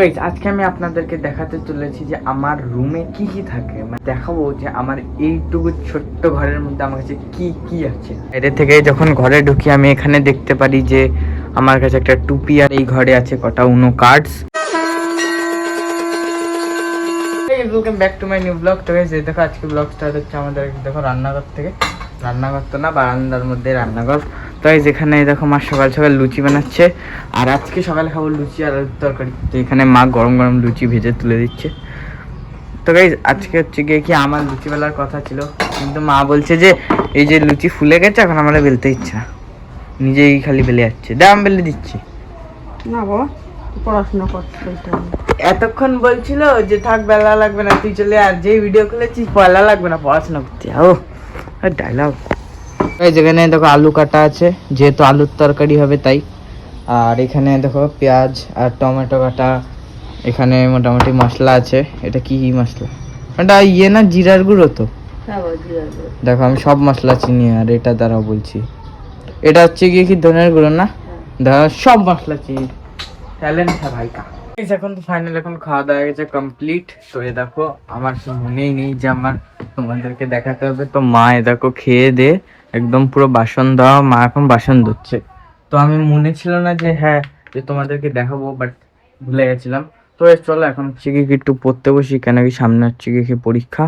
আজকে আমি আপনাদেরকে দেখাতে চলেছি যে আমার রুমে কি কি থাকে, মানে দেখাবো যে আমার এইটুকু ছোট্ট ঘরের মধ্যে আমার কাছে কি কি আছে। এর থেকে যখন ঘরে ঢুকি আমি এখানে দেখতে পারি যে আমার কাছে একটা টুপি, আর এই ঘরে আছে কটা Uno cards. Welcome back to my new blog. তো গাইস এই দেখো আজকে ব্লগ স্টার্ট হচ্ছে আমাদের দেখো রান্নাঘর থেকে। রান্নাঘর তো না, বারান্দার মধ্যে রান্নাঘর। তো গাইস এখানে দেখো মা সকাল সকাল লুচি বানাচ্ছে, আর আজকে সকালে খাবো লুচি আর আলুর তরকারি। তো এখানে মা গরম গরম লুচি ভেজে তুলে দিচ্ছে। তো গাইস আজকে হচ্ছে গিয়ে কি আমার লুচি বেলার কথা ছিল, কিন্তু মা বলছে যে এই যে লুচি ফুলে গেছে এখন আমার বেলতে ইচ্ছা, নিজেই খালি বেলে যাচ্ছে। দাম বেলে দিচ্ছি না বাবা, পড়াশোনা করতে এতক্ষণ বলছিল যে থাক বেলা লাগবে না, তুই চলে আর যেই ভিডিও খুলেছিস বেলা লাগবে না, পড়াশোনা করতে। ও ডায়লগ। যেখানে দেখো আলু কাটা আছে, যেহেতু আলুর তরকারি হবে তাই। আর এখানে দেখো পেঁয়াজ আর টমেটো কাটা। এখানে মোটামুটি মশলা আছে। এটা কি মশলা? এটা ইয়ে না, জিরার গুঁড়ো তো। দেখো আমি সব মশলা চিনি, আর এটা দ্বারা বলছি এটা হচ্ছে গিয়ে কি ধনের গুঁড়ো না, দেখো সব মশলা চিনি। ট্যালেন্ট হ্যাঁ ভাই কা। এখন তো ফাইনাল, এখন খাওয়া দাওয়া গেছে কমপ্লিট। তো এ দেখো আমার মনেই নেই যে আমার তোমাদেরকে দেখাতে হবে। তো মা এ দেখো খেয়ে দে একদম পুরো বাসন দেওয়া, মা এখন বাসন ধুচ্ছে। তো আমি মনে ছিল না যে হ্যাঁ যে তোমাদেরকে দেখাবো, বাট ভুলে গেছিলাম। তো চলো এখন হচ্ছে কি একটু পড়তে বসি, কেন কি সামনে হচ্ছে কি পরীক্ষা,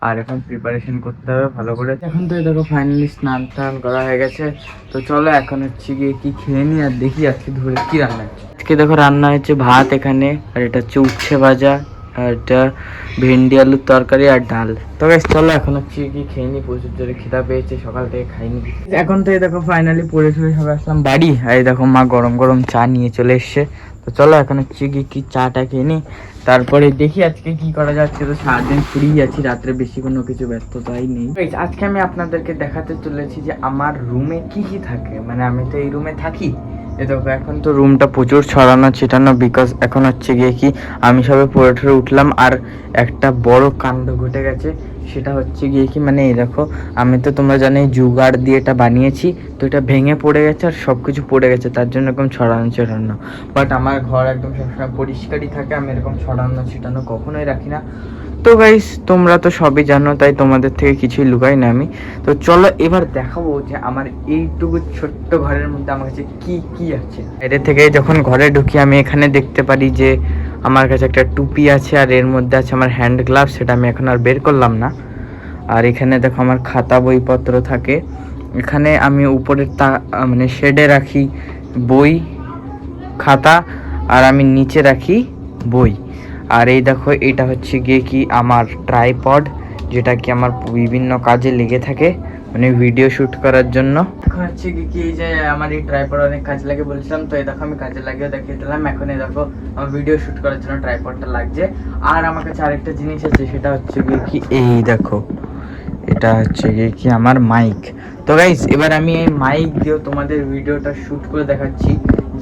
আর এখন প্রিপারেশন করতে হবে ভালো করে। এখন তো দেখো ফাইনালি স্নান টান করা হয়ে গেছে। তো চলো এখন হচ্ছে গিয়ে কি খেয়ে নি, আর দেখি আজকে ধরে কি রান্না হচ্ছে। আজকে দেখো রান্না হচ্ছে ভাত এখানে, আর এটা হচ্ছে উচ্ছে ভাজা, আর এটা ভেন্ডি আলুর তরকারি আর ডাল। তো গাইস চলো এখন হচ্ছে কি খেয়ে নি, প্রচুর জোরে খিদা পেয়েছে, সকাল থেকে খাইনি। এখন তো দেখো ফাইনালি পড়ে শুয়ে সবাই আসলাম বাড়ি, আর এই দেখো মা গরম গরম চা নিয়ে চলে এসছে। তো চলো এখন হচ্ছে কি চাটা খেয়ে নি, তারপরে দেখি আজকে কি করা যাচ্ছে। তো সারাদিন ফ্রি আছি, রাত্রে বেশি কোনো কিছু ব্যস্ততাই নেই। আজকে আমি আপনাদেরকে দেখাতে চলেছি যে আমার রুমে কি কি থাকে, মানে আমি তো এই রুমে থাকি। এই দেখো এখন তো রুমটা প্রচুর ছড়ানো ছিটানো, বিকজ এখন হচ্ছে গিয়ে কি আমি সবে পড়ে উঠলাম, আর একটা বড় কাণ্ড ঘটে গেছে। সেটা হচ্ছে গিয়ে কি মানে এই দেখো আমি তো তোমরা জানো জুগাড় দিয়ে এটা বানিয়েছি, তো এটা ভেঙে পড়ে গেছে আর সব কিছু পড়ে গেছে, তার জন্য এরকম ছড়ানো ছিটানো। বাট আমার ঘর একদম সবসময় পরিষ্কারই থাকে, আমি এরকম ছড়ানো ছিটানো কখনোই রাখি না। তো গাইস তোমরা তো সবই জানো, তাই তোমাদের থেকে কিছুই লুকাই না আমি। তো চলো এবার দেখাবো যে আমার এইটুকু ছোট্ট ঘরের মধ্যে আমার কাছে কি কি আছে। এর থেকে যখন ঘরে ঢুকি আমি এখানে দেখতে পারি যে আমার কাছে একটা টুপি আছে, আর এর মধ্যে আছে আমার হ্যান্ড গ্লাভস, সেটা আমি এখন আর বের করলাম না। আর এখানে দেখো আমার খাতা বইপত্র থাকে। এখানে আমি উপরের মানে শেডে রাখি বই খাতা, আর আমি নিচে রাখি বই। আর এই দেখো এটা হচ্ছে গিয়ে কি আমার ট্রাইপড, যেটা কি আমার বিভিন্ন কাজে লেগে থাকে, মানে ভিডিও শুট করার জন্য। এখন হচ্ছে কি এই যে আমার এই ট্রাইপড অনেক কাজে লাগে বলছিলাম, তো এই দেখো আমি কাজে লাগিয়ে দেখিয়ে দিলাম। এখন এই দেখো আমার ভিডিও শুট করার জন্য ট্রাইপডটা লাগছে। আর আমার কাছে আরেকটা জিনিস আছে, সেটা হচ্ছে কি এই দেখো এটা হচ্ছে কি আমার মাইক। তো গাইস এবার আমি এই মাইক দিয়ে তোমাদের ভিডিওটা শুট করে দেখাচ্ছি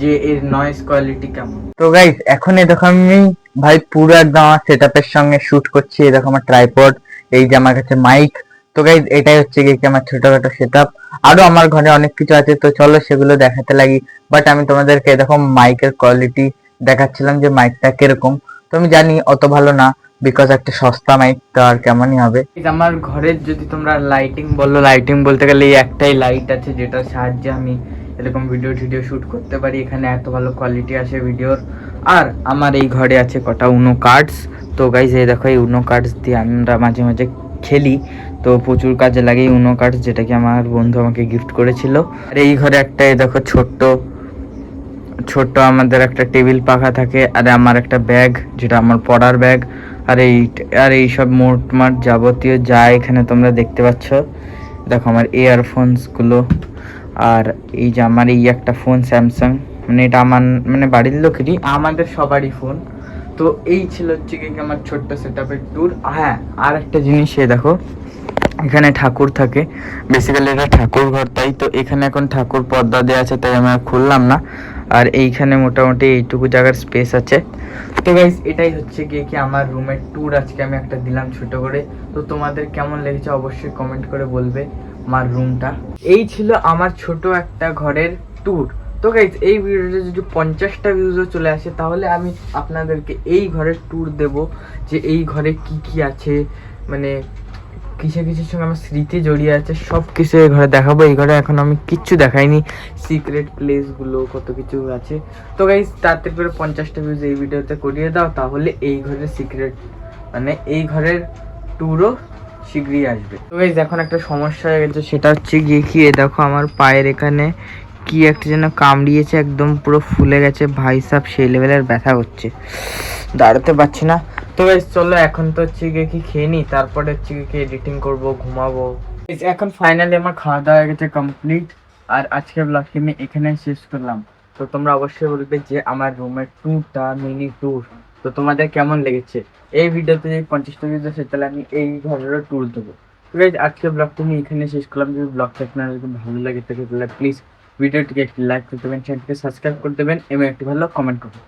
যে এর নয়েজ কোয়ালিটি কেমন। তো গাইস এখন এই দেখো আমি ভাই পুরো একদম আমার সেটআপের সঙ্গে শুট করছি। এই দেখো আমার ট্রাইপড, এই যে আমার কাছে মাইক। তো গাইস এটাই হচ্ছে কি আমার ছোটখাটো সেটআপ। আরো আমার ঘরে অনেক কিছু আছে, তো চলো সেগুলো দেখাতে লাগি। বাট আমি তোমাদেরকে দেখো মাইকের কোয়ালিটি দেখাচ্ছিলাম যে মাইকটা কিরকম। তো আমি জানি অত ভালো না, বিকজ একটা সস্তা মাইক, তো আর কেমনই হবে। আমার ঘরের যদি তোমরা লাইটিং বলো, লাইটিং বলতে গেলে এই একটাই লাইট আছে যেটার সাহায্যে আমি এরকম ভিডিও শুট করতে পারি। এখানে এত ভালো কোয়ালিটি আসে ভিডিওর। আর আমার এই ঘরে আছে কটা উনো কার্ডস। তো গাইজ এই দেখো এই উনো কার্ডস দিয়ে আমরা মাঝে মাঝে খেলি, তো প্রচুর কাজে লাগে এই উনো কার্ডস, যেটা কি আমার বন্ধু আমাকে গিফট করেছিল। আর এই ঘরে একটা এই দেখো ছোট্ট আমাদের একটা টেবিল পাখা থাকে, আর আমার একটা ব্যাগ যেটা আমার পড়ার ব্যাগ। আর এই সব মোটমাট যাবতীয় যা এখানে তোমরা দেখতে পাচ্ছ। দেখো আমার ইয়ারফোনস গুলো, আর এই যে আমার এই একটা ফোন স্যামসাং, মানে এটা আমার মানে বাড়ির লোকেরই, আমাদের সবারই ফোন। তো এই ছিল হচ্ছে কি আমার ছোট্ট সেটআপের ট্যুর। হ্যাঁ আর একটা জিনিস দেখো এখানে ঠাকুর থাকে, বেসিক্যালি এটা ঠাকুর ঘর, তাই তো এখানে এখন ঠাকুর পর্দা দেওয়া আছে, তাই আমি আর খুললাম না। আর এইখানে মোটামুটি এইটুকু জায়গার স্পেস আছে। তো গাইস এটাই হচ্ছে গিয়ে কি আমার রুমের ট্যুর আজকে আমি একটা দিলাম ছোট করে। তো তোমাদের কেমন লেগেছে অবশ্যই কমেন্ট করে বলবে আমার রুমটা। এই ছিল আমার ছোট একটা ঘরের ট্যুর। তো গাইজ এই ভিডিওটা যদি 50টা ভিউজও চলে আসে তাহলে আমি আপনাদেরকে এই ঘরের ট্যুর দেব, যে এই ঘরে কি কি আছে, মানে কিছু কিছুর সঙ্গে আমার স্মৃতি জড়িয়ে আছে, সব কিছু এই ঘরে দেখাবো। এই ঘরে এখন আমি কিচ্ছু দেখাইনি, সিক্রেট প্লেসগুলো কত কিছু আছে। তো গাইজ তাড়াতাড়ি করে 50টা ভিউজ এই ভিডিওতে করিয়ে দাও, তাহলে এই ঘরের সিক্রেট মানে এই ঘরের ট্যুরও শীঘ্রই আসবে। তো গাইজ এখন একটা সমস্যা হয়ে গেছে, সেটা হচ্ছে গিয়ে কি দেখো আমার পায়ের এখানে কি একটা যেন কামড়িয়েছে, একদম পুরো ফুলে গেছে ভাই সাহেব, সেই লেভেলের ব্যথা হচ্ছে, দাঁড়াতে পারছি না। তো গাইস চলো এখন তো হচ্ছে গিয়ে কি খেয়ে নিই, তারপরে হচ্ছে গিয়ে কি এডিটিং করব, ঘুমাবো। Guys, এখন ফাইনালি আমার খাওয়া দাওয়া হয়ে গেছে কমপ্লিট, আর আজকের ব্লগটি আমি এখানে শেষ করলাম। তো তোমরা অবশ্যই বলবে যে আমার রুমের ট্যুরটা মিনি ট্যুর তো তোমাদের কেমন লেগেছে। এই ভিডিওতে যদি 50টা ভিডিও আসে তাহলে আমি এই ঘরেরও ট্যুর দেবো। তো গাইস আজকের ব্লগটা আমি এখানে শেষ করলাম। যদি ব্লগটা আপনার ভালো লাগে থাকে তাহলে প্লিজ ভিডিওটিকে একটি লাইক করে দেবেন, চ্যানেলটিকে সাবস্ক্রাইব করে দেবেন এবং একটি ভালো কমেন্ট করবেন।